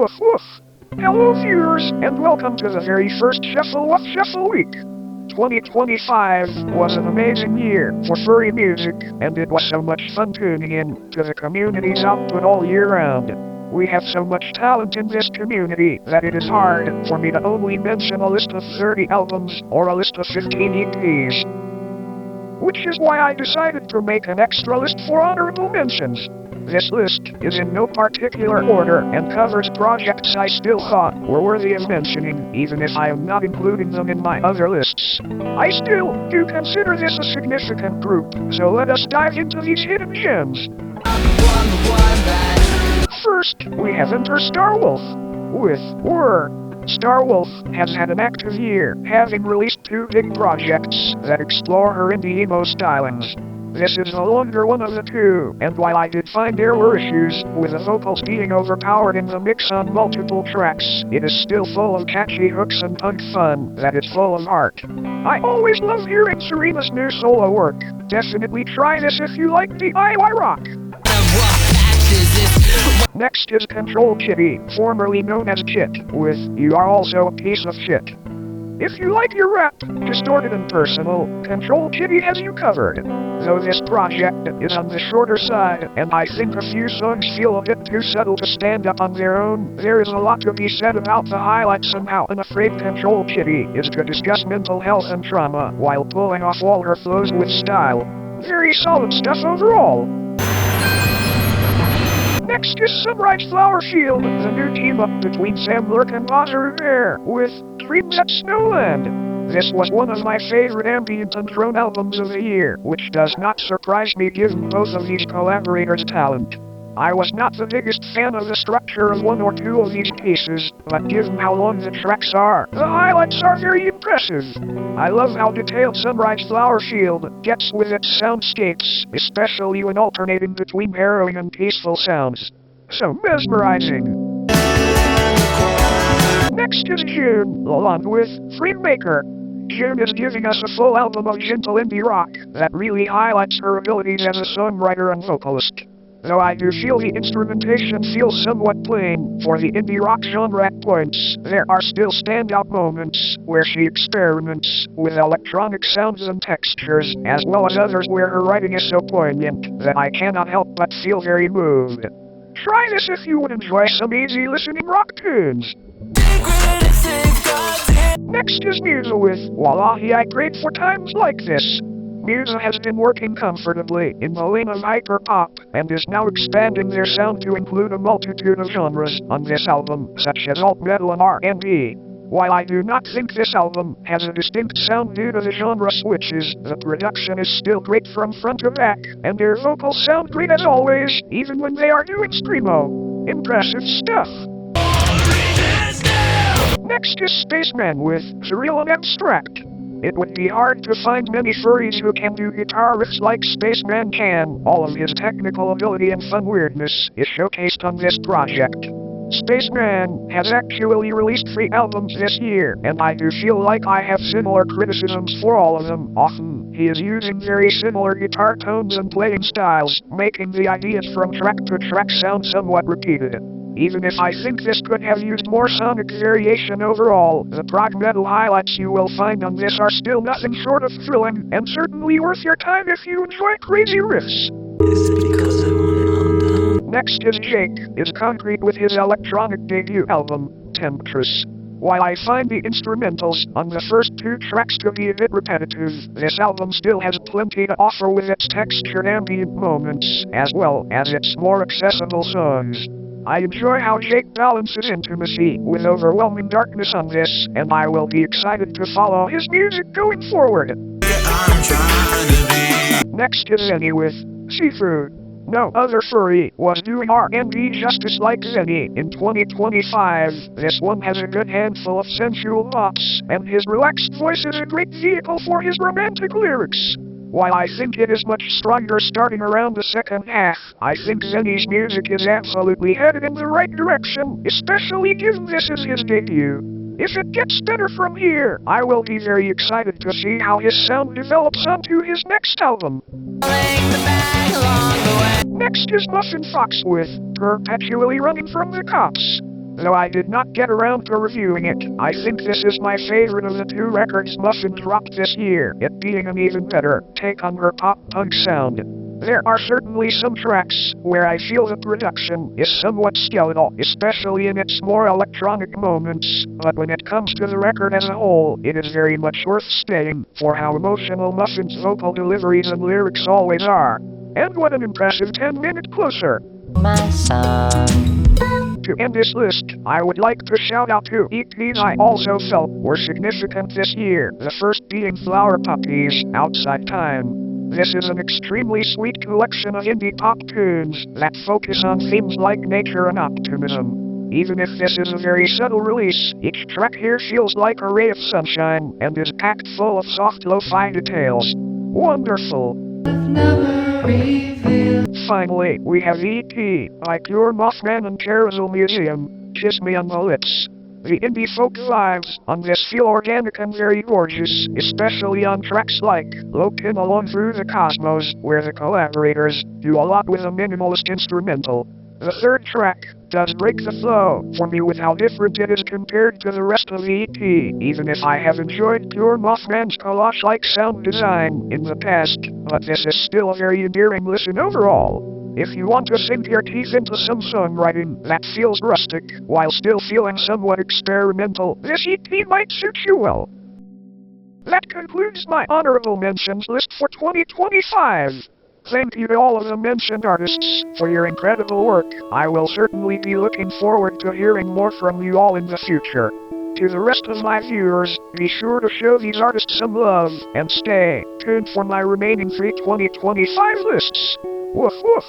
Woof woof. Hello viewers, and welcome to the very first Shuffleweek. 2025 was an amazing year for furry music, and it was so much fun tuning in to the community's output all year round. We have so much talent in this community that it is hard for me to only mention a list of 30 albums or a list of 15 EPs. Which is why I decided to make an extra list for honorable mentions. This list is in no particular order and covers projects I still thought were worthy of mentioning, even if I am not including them in my other lists. I still do consider this a significant group, so let us dive into these hidden gems. First, we have Enter Starwolf with WRRRRRRR. Starwolf has had an active year, having released 2 big projects that explore her indie emo stylings. This is the longer one of the 2, and while I did find there were issues with the vocals being overpowered in the mix on multiple tracks, it is still full of catchy hooks and punk fun that is full of heart. I always love hearing Serena's new solo work. Definitely try this if you like DIY rock. Next is ctrlkitty, formerly known as Kit, with You Are Also a Piece of Shit. If you like your rap distorted and personal, ctrlkitty has you covered. Though this project is on the shorter side, and I think a few songs feel a bit too subtle to stand up on their own, there is a lot to be said about the highlights and how unafraid ctrlkitty is to discuss mental health and trauma while pulling off all her flows with style. Very solid stuff overall. Next is Sunrise Flowerfield, the new team-up between samlrc and bozoru with At Snowland. This was one of my favorite ambient and drone albums of the year, which does not surprise me given both of these collaborators' talent. I was not the biggest fan of the structure of 1 or 2 of these pieces, but given how long the tracks are, the highlights are very impressive. I love how detailed Sunrise Flowerfield gets with its soundscapes, especially when alternating between harrowing and peaceful sounds. So mesmerizing. Next is June, LaLonde with Framemaker. June is giving us a full album of gentle indie rock that really highlights her abilities as a songwriter and vocalist. Though I do feel the instrumentation feels somewhat plain for the indie rock genre at points, there are still standout moments where she experiments with electronic sounds and textures, as well as others where her writing is so poignant that I cannot help but feel very moved. Try this if you would enjoy some easy listening rock tunes. Next is Musa with WALLAHI. I prayed for times like this. Musa has been working comfortably in the lane of hyperpop, and is now expanding their sound to include a multitude of genres on this album, such as alt metal and R&B. While I do not think this album has a distinct sound due to the genre switches, the production is still great from front to back, and their vocals sound great as always, even when they are doing screamo. Impressive stuff. Next is Spaceman with Surreal and Abstract. It would be hard to find many furries who can do guitar riffs like Spaceman can. All of his technical ability and fun weirdness is showcased on this project. Spaceman has actually released 3 albums this year, and I do feel like I have similar criticisms for all of them. Often, he is using very similar guitar tones and playing styles, making the ideas from track to track sound somewhat repeated. Even if I think this could have used more sonic variation overall, the prog metal highlights you will find on this are still nothing short of thrilling, and certainly worth your time if you enjoy crazy riffs. Is it because I want it all down? Next is Jake, is concrete with his electronic debut album, Temptress. While I find the instrumentals on the first 2 tracks to be a bit repetitive, this album still has plenty to offer with its textured ambient moments, as well as its more accessible songs. I enjoy how Jake balances intimacy with overwhelming darkness on this, and I will be excited to follow his music going forward. Next is Zenny with Seafood. No other furry was doing R&B justice like Zenny in 2025. This one has a good handful of sensual bops, and his relaxed voice is a great vehicle for his romantic lyrics. While I think it is much stronger starting around the second half, I think Zenny's music is absolutely headed in the right direction, especially given this is his debut. If it gets better from here, I will be very excited to see how his sound develops onto his next album. Next is Muffin Fox with Perpetually Running from the Cops. Though I did not get around to reviewing it, I think this is my favorite of the two records Muffin dropped this year, it being an even better take on her pop-punk sound. There are certainly some tracks where I feel the production is somewhat skeletal, especially in its more electronic moments, but when it comes to the record as a whole, it is very much worth staying for how emotional Muffin's vocal deliveries and lyrics always are. And what an impressive 10-minute closer! My son. To end this list, I would like to shout out two EPs I also felt were significant this year, the first being Flower Puppy's Outside Time. This is an extremely sweet collection of indie pop tunes that focus on themes like nature and optimism. Even if this is a very subtle release, each track here feels like a ray of sunshine and is packed full of soft lo-fi details. Wonderful! Finally, we have EP by Pure Mothman and Carousel Museum, Kiss Me on the Lips. The indie folk vibes on this feel organic and very gorgeous, especially on tracks like Lookin' Along Through the Cosmos, where the collaborators do a lot with a minimalist instrumental. The third track does break the flow for me with how different it is compared to the rest of the EP, even if I have enjoyed Pure Mothman's collage-like sound design in the past, but this is still a very endearing listen overall. If you want to sink your teeth into some songwriting that feels rustic, while still feeling somewhat experimental, this EP might suit you well. That concludes my honorable mentions list for 2025. Thank you to all of the mentioned artists for your incredible work. I will certainly be looking forward to hearing more from you all in the future. To the rest of my viewers, be sure to show these artists some love, and stay tuned for my remaining 3 2025 lists. Woof woof.